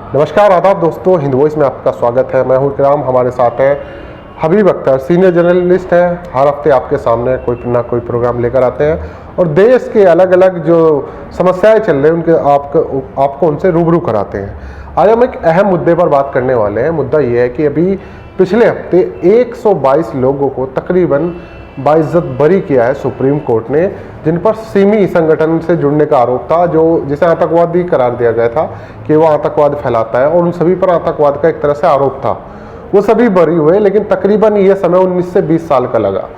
नमस्कार आदाब दोस्तों, हिंद वॉइस में आपका स्वागत है। मैं हूं इकराम, हमारे साथ हैं हबीब अख्तर, सीनियर जर्नलिस्ट हैं। हर हफ्ते आपके सामने कोई ना कोई प्रोग्राम लेकर आते हैं और देश के अलग अलग जो समस्याएं चल रही हैं उनके आपको उनसे रूबरू कराते हैं। आज हम एक अहम मुद्दे पर बात करने वाले हैं। मुद्दा ये है कि अभी पिछले हफ्ते 122 लोगों को तकरीबन बाइज्जत बरी किया है सुप्रीम कोर्ट ने, जिन पर सिमी संगठन से जुड़ने का आरोप था, जो जिसे आतंकवादी करार दिया गया था कि वो आतंकवाद फैलाता है, और उन सभी पर आतंकवाद का एक तरह से आरोप था। वो सभी बरी हुए, लेकिन तकरीबन ये समय 19 से 20 साल का लगा।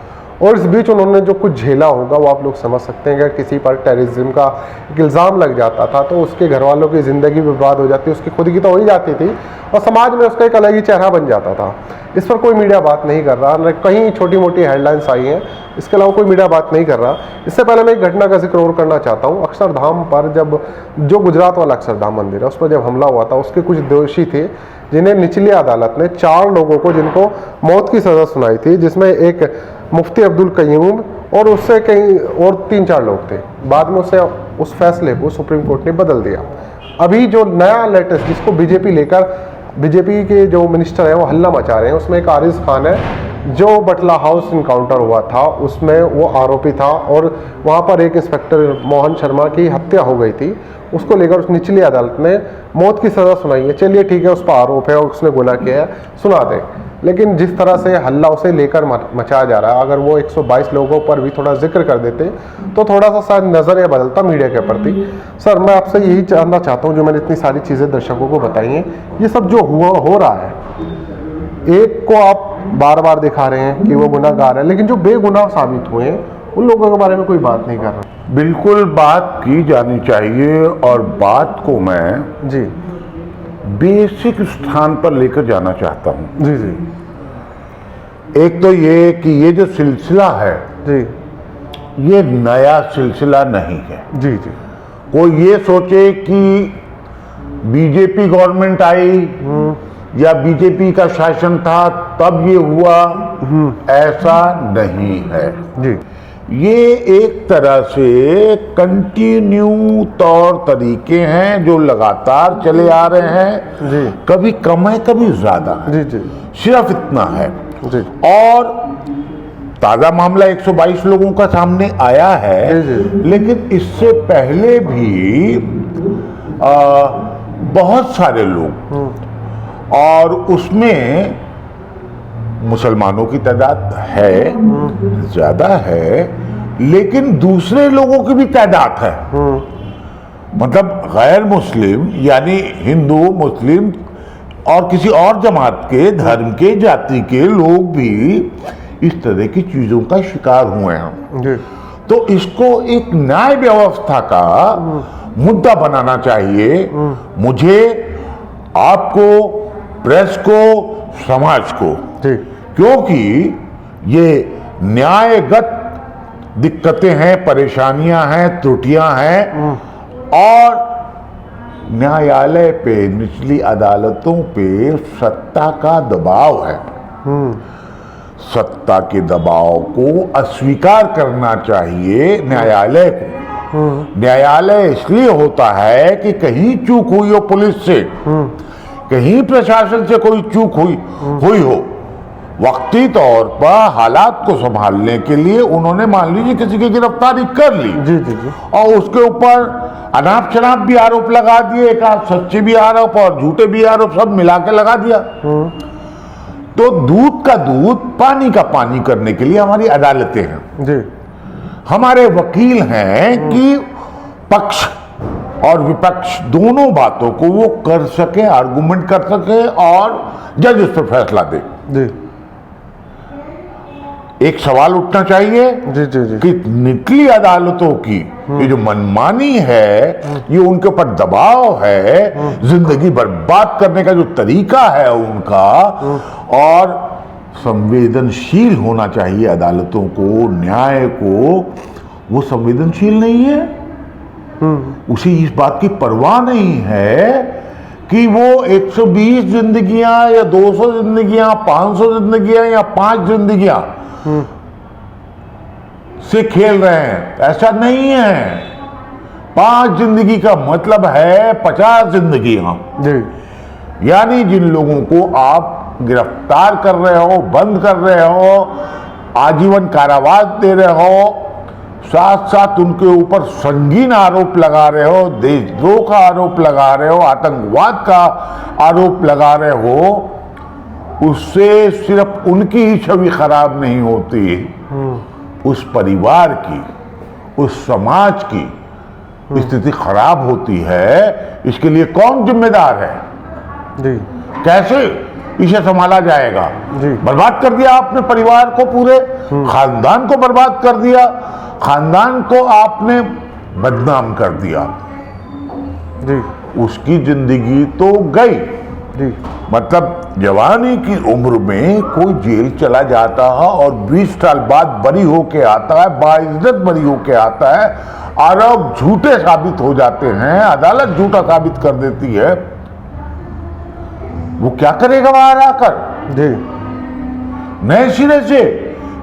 और इस बीच उन्होंने जो कुछ झेला होगा वो आप लोग समझ सकते हैं। अगर किसी पर टेररिज्म का एक इल्ज़ाम लग जाता था तो उसके घर वालों की ज़िंदगी बर्बाद हो जाती, उसकी खुद की तो हो ही जाती थी, और समाज में उसका एक अलग ही चेहरा बन जाता था। इस पर कोई मीडिया बात नहीं कर रहा, न कहीं छोटी मोटी हेडलाइंस आई हैं, इसके अलावा कोई मीडिया बात नहीं कर रहा। इससे पहले मैं एक घटना का जिक्र और करना चाहता हूँ। अक्षरधाम पर जब जो गुजरात वाला अक्षरधाम मंदिर है उस पर जब हमला हुआ था, उसके कुछ दोषी थे जिन्हें निचली अदालत ने 4 लोगों को जिनको मौत की सज़ा सुनाई थी, जिसमें एक मुफ्ती अब्दुल कय्यूम और उससे कई और 3-4 लोग थे। बाद में उस फैसले को सुप्रीम कोर्ट ने बदल दिया। अभी जो नया लेटेस्ट जिसको बीजेपी के जो मिनिस्टर हैं वो हल्ला मचा रहे हैं, उसमें एक आरिज खान है जो बटला हाउस इनकाउंटर हुआ था उसमें वो आरोपी था, और वहाँ पर एक इंस्पेक्टर मोहन शर्मा की हत्या हो गई थी। उसको लेकर उस निचली अदालत ने मौत की सज़ा सुनाई है। चलिए ठीक है, उस पर आरोप है और उसने गुनाह किया है, सुना दें। लेकिन जिस तरह से हल्ला उसे लेकर मचाया जा रहा है, अगर वो 122 लोगों पर भी थोड़ा जिक्र कर देते तो थोड़ा सा शायद नज़रिया बदलता मीडिया के प्रति। सर, मैं आपसे यही जानना चाहता हूँ, जो मैंने इतनी सारी चीज़ें दर्शकों को बताई हैं, ये सब जो हो रहा है, एक को आप बार बार दिखा रहे हैं कि वो गुनाहगार है, लेकिन जो बेगुनाह साबित हुए हैं उन लोगों के बारे में कोई बात नहीं कर रहा। बिल्कुल बात की जानी चाहिए, और बात को मैं जी बेसिक स्थान पर लेकर जाना चाहता हूं। जी जी एक तो ये कि ये जो सिलसिला है जी ये नया सिलसिला नहीं है। जी जी कोई ये सोचे कि बीजेपी गवर्नमेंट आई या बीजेपी का शासन था तब ये हुआ, ऐसा नहीं है। जी ये एक तरह से कंटिन्यू तौर तरीके हैं जो लगातार चले आ रहे हैं। जी कभी कम है कभी ज्यादा है, जी जी सिर्फ इतना है। जी और ताजा मामला 122 लोगों का सामने आया है, जी, जी। लेकिन इससे पहले भी बहुत सारे लोग, और उसमें मुसलमानों की तादाद है, ज्यादा है, लेकिन दूसरे लोगों की भी तादाद है। मतलब गैर मुस्लिम यानी हिंदू, मुस्लिम और किसी और जमात के, धर्म के, जाति के लोग भी इस तरह की चीजों का शिकार हुए हैं। जी तो इसको एक न्याय व्यवस्था का मुद्दा बनाना चाहिए। मुझे, आपको, प्रेस को, समाज को, जी क्योंकि ये न्यायगत दिक्कतें हैं, परेशानियां हैं, त्रुटियां हैं, और न्यायालय पे, निचली अदालतों पे सत्ता का दबाव है। सत्ता के दबाव को अस्वीकार करना चाहिए न्यायालय को। न्यायालय इसलिए होता है कि कहीं चूक हुई हो पुलिस से, कहीं प्रशासन से कोई चूक हुई हो, वक्ती तौर पर हालात को संभालने के लिए उन्होंने मान लीजिए किसी की गिरफ्तारी कर ली, जी जी जी और उसके ऊपर अनाप शनाप भी आरोप लगा दिए, एक आध सच्चे भी आरोप और झूठे भी आरोप सब मिला के लगा दिया। तो दूध का दूध, पानी का पानी करने के लिए हमारी अदालतें हैं, जी हमारे वकील हैं कि पक्ष और विपक्ष दोनों बातों को वो कर सके, आर्गुमेंट कर सके, और जज उस पर फैसला दे। जी एक सवाल उठना चाहिए जी जी जी कि निचली अदालतों की ये जो मनमानी है, ये उनके ऊपर दबाव है, जिंदगी बर्बाद करने का जो तरीका है उनका, और संवेदनशील होना चाहिए अदालतों को, न्याय को, वो संवेदनशील नहीं है। उसे इस बात की परवाह नहीं है कि वो 120 जिंदगियां या 200 जिंदगियां, 500 जिंदगियां या 5 जिंदगियां से खेल रहे हैं। ऐसा नहीं है। 5 जिंदगी का मतलब है 50 जिंदगियां। जी यानी जिन लोगों को आप गिरफ्तार कर रहे हो, बंद कर रहे हो, आजीवन कारावास दे रहे हो, साथ साथ उनके ऊपर संगीन आरोप लगा रहे हो, देशद्रोह का आरोप लगा रहे हो, आतंकवाद का आरोप लगा रहे हो, उससे सिर्फ उनकी ही छवि खराब नहीं होती, उस परिवार की, उस समाज की स्थिति खराब होती है। इसके लिए कौन जिम्मेदार है जी, कैसे इसे संभाला जाएगा? जी। बर्बाद कर दिया आपने परिवार को, पूरे खानदान को बर्बाद कर दिया, खानदान को आपने बदनाम कर दिया, जी, उसकी जिंदगी तो गई। जी, मतलब जवानी की उम्र में कोई जेल चला जाता है और 20 साल बाद बरी होके आता है, बाइज्जत बरी होके आता है, आरोप झूठे साबित हो जाते हैं, अदालत झूठा साबित कर देती है, वो क्या करेगा बाहर आकर? जी, नए सिरे से।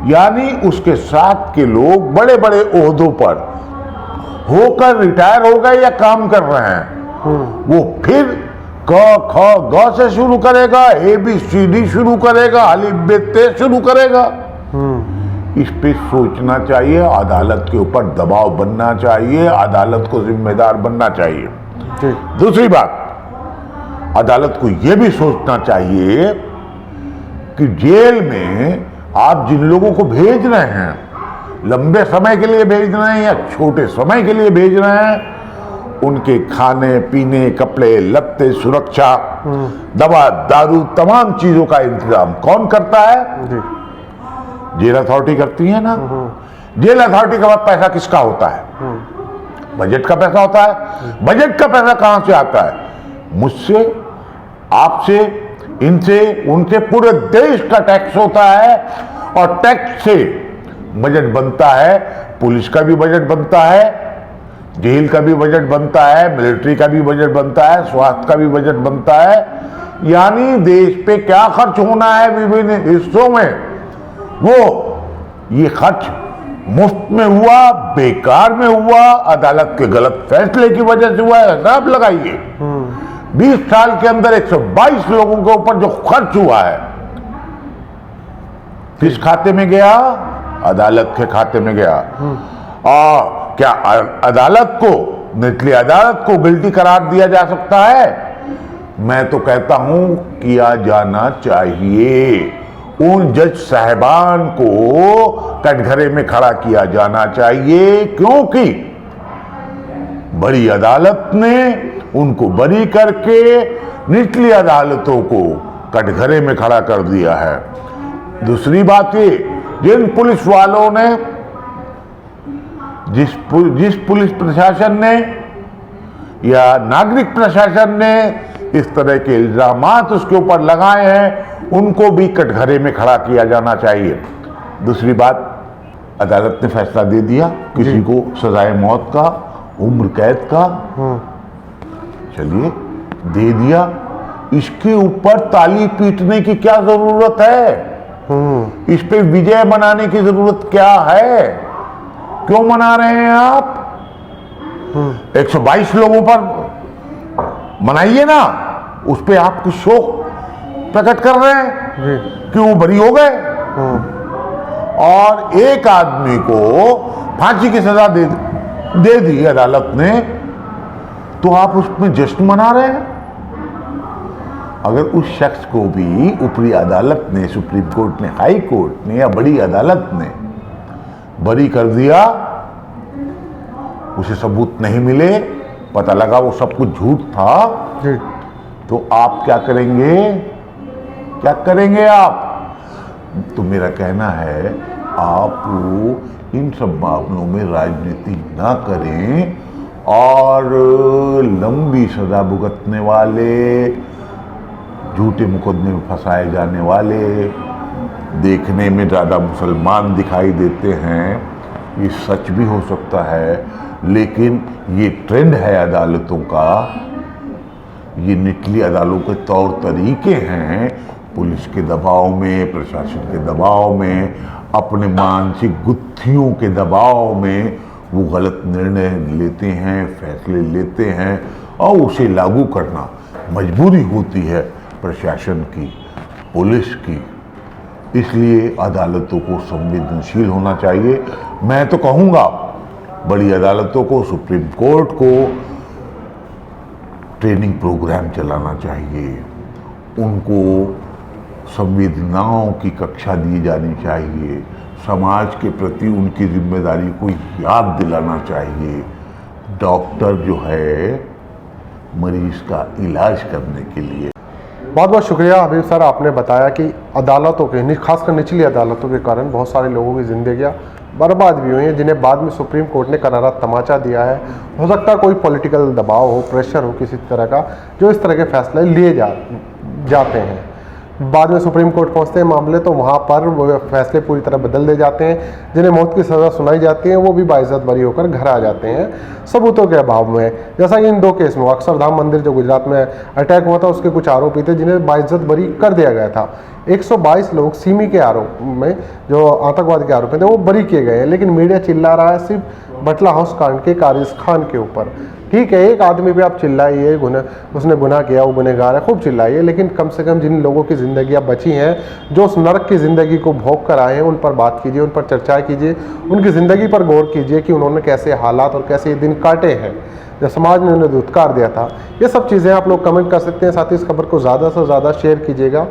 यानी उसके साथ के लोग बड़े बड़े ओहदों पर होकर रिटायर हो गए या काम कर रहे हैं, वो फिर क ख ग से शुरू करेगा, ABCD शुरू करेगा, अलिफ बे ते शुरू करेगा। इस पे सोचना चाहिए, अदालत के ऊपर दबाव बनना चाहिए, अदालत को जिम्मेदार बनना चाहिए। जी, दूसरी बात, अदालत को यह भी सोचना चाहिए कि जेल में आप जिन लोगों को भेज रहे हैं, लंबे समय के लिए भेज रहे हैं या छोटे समय के लिए भेज रहे हैं, उनके खाने पीने, कपड़े लत्ते, सुरक्षा, दवा दारू, तमाम चीजों का इंतजाम कौन करता है? जी, जेल अथॉरिटी करती है ना। जेल अथॉरिटी का पैसा किसका होता है? बजट का पैसा होता है। बजट का पैसा कहां से आता है? मुझसे, आपसे, इनसे, उनसे, पूरे देश का टैक्स होता है, और टैक्स से बजट बनता है। पुलिस का भी बजट बनता है, जेल का भी बजट बनता है, मिलिट्री का भी बजट बनता है, स्वास्थ्य का भी बजट बनता है। यानी देश पे क्या खर्च होना है विभिन्न हिस्सों में, वो ये खर्च मुफ्त में हुआ, बेकार में हुआ, अदालत के गलत फैसले की वजह से हुआ, हिसाब लगाइए। 20 साल के अंदर 122 लोगों के ऊपर जो खर्च हुआ है, किस खाते में गया? अदालत के खाते में गया। और क्या अदालत को, निचली अदालत को गिल्टी करार दिया जा सकता है? मैं तो कहता हूं किया जाना चाहिए। उन जज साहिबान को कटघरे में खड़ा किया जाना चाहिए, क्योंकि बड़ी अदालत ने उनको बरी करके निचली अदालतों को कटघरे में खड़ा कर दिया है। दूसरी बात ये, जिन पुलिस वालों ने, जिस पुलिस प्रशासन ने या नागरिक प्रशासन ने इस तरह के इल्जामात उसके ऊपर लगाए हैं, उनको भी कटघरे में खड़ा किया जाना चाहिए। दूसरी बात, अदालत ने फैसला दे दिया किसी को सजाए मौत का, उम्र कैद का, चलिए दे दिया, इसके ऊपर ताली पीटने की क्या जरूरत है? इस पे विजय मनाने की जरूरत क्या है? क्यों मना रहे हैं आप? 122 लोगों पर मनाइए ना, उस पे आप कुछ शोक प्रकट कर रहे हैं कि वो बरी हो गए, और एक आदमी को फांसी की सजा दे दी अदालत ने, तो आप उसमें जश्न मना रहे हैं। अगर उस शख्स को भी ऊपरी अदालत ने, सुप्रीम कोर्ट ने, हाई कोर्ट ने या बड़ी अदालत ने बरी कर दिया, उसे सबूत नहीं मिले, पता लगा वो सब कुछ झूठ था, तो आप क्या करेंगे? क्या करेंगे आप? तो मेरा कहना है, आप इन सब मामलों में राजनीति ना करें, और लंबी सजा भुगतने वाले, झूठे मुकदमे में फंसाए जाने वाले, देखने में ज़्यादा मुसलमान दिखाई देते हैं, ये सच भी हो सकता है, लेकिन ये ट्रेंड है अदालतों का, ये निचली अदालतों के तौर तरीके हैं, पुलिस के दबाव में, प्रशासन के दबाव में, अपने मानसिक गुत्थियों के दबाव में वो गलत निर्णय लेते हैं, फैसले लेते हैं, और उसे लागू करना मजबूरी होती है प्रशासन की, पुलिस की। इसलिए अदालतों को संवेदनशील होना चाहिए। मैं तो कहूँगा बड़ी अदालतों को, सुप्रीम कोर्ट को ट्रेनिंग प्रोग्राम चलाना चाहिए, उनको संवेदनाओं की कक्षा दी जानी चाहिए, समाज के प्रति उनकी जिम्मेदारी को याद दिलाना चाहिए। डॉक्टर जो है मरीज का इलाज करने के लिए। बहुत बहुत शुक्रिया हबीब सर, आपने बताया कि अदालतों के, खासकर निचली अदालतों के कारण बहुत सारे लोगों की ज़िंदगियाँ बर्बाद भी हुई हैं, जिन्हें बाद में सुप्रीम कोर्ट ने करारा तमाचा दिया है। हो सकता है कोई पॉलिटिकल दबाव हो, प्रेशर हो किसी तरह का, जो इस तरह के फैसले लिए जाते हैं। बाद में सुप्रीम कोर्ट पहुंचते हैं मामले, तो वहाँ पर वो फैसले पूरी तरह बदल दिए जाते हैं। जिन्हें मौत की सज़ा सुनाई जाती है वो भी बाइज्जत बरी होकर घर आ जाते हैं सबूतों के अभाव में। जैसा कि इन 2 केस में, अक्षरधाम मंदिर जो गुजरात में अटैक हुआ था, उसके कुछ आरोपी थे जिन्हें बाइज्जत बरी कर दिया गया था। 122 लोग सिमी के आरोप में, जो आतंकवाद के आरोपी थे, वो बरी किए गए हैं। लेकिन मीडिया चिल्ला रहा है सिर्फ बटला हाउस कांड के कारिस खान के ऊपर। ठीक है, एक आदमी पे आप चिल्लाइए, उसने गुनाह किया, वो गुनहगार है, खूब चिल्लाइए, लेकिन कम से कम जिन लोगों की ज़िंदगियाँ बची हैं, जो उस नरक की ज़िंदगी को भोग कर आए हैं, उन पर बात कीजिए, उन पर चर्चा कीजिए, उनकी ज़िंदगी पर गौर कीजिए कि उन्होंने कैसे हालात और कैसे दिन काटे हैं जब समाज ने उन्हें धुतकार दिया था। ये सब चीज़ें आप लोग कमेंट कर सकते हैं। साथ ही इस खबर को ज़्यादा से ज़्यादा शेयर कीजिएगा।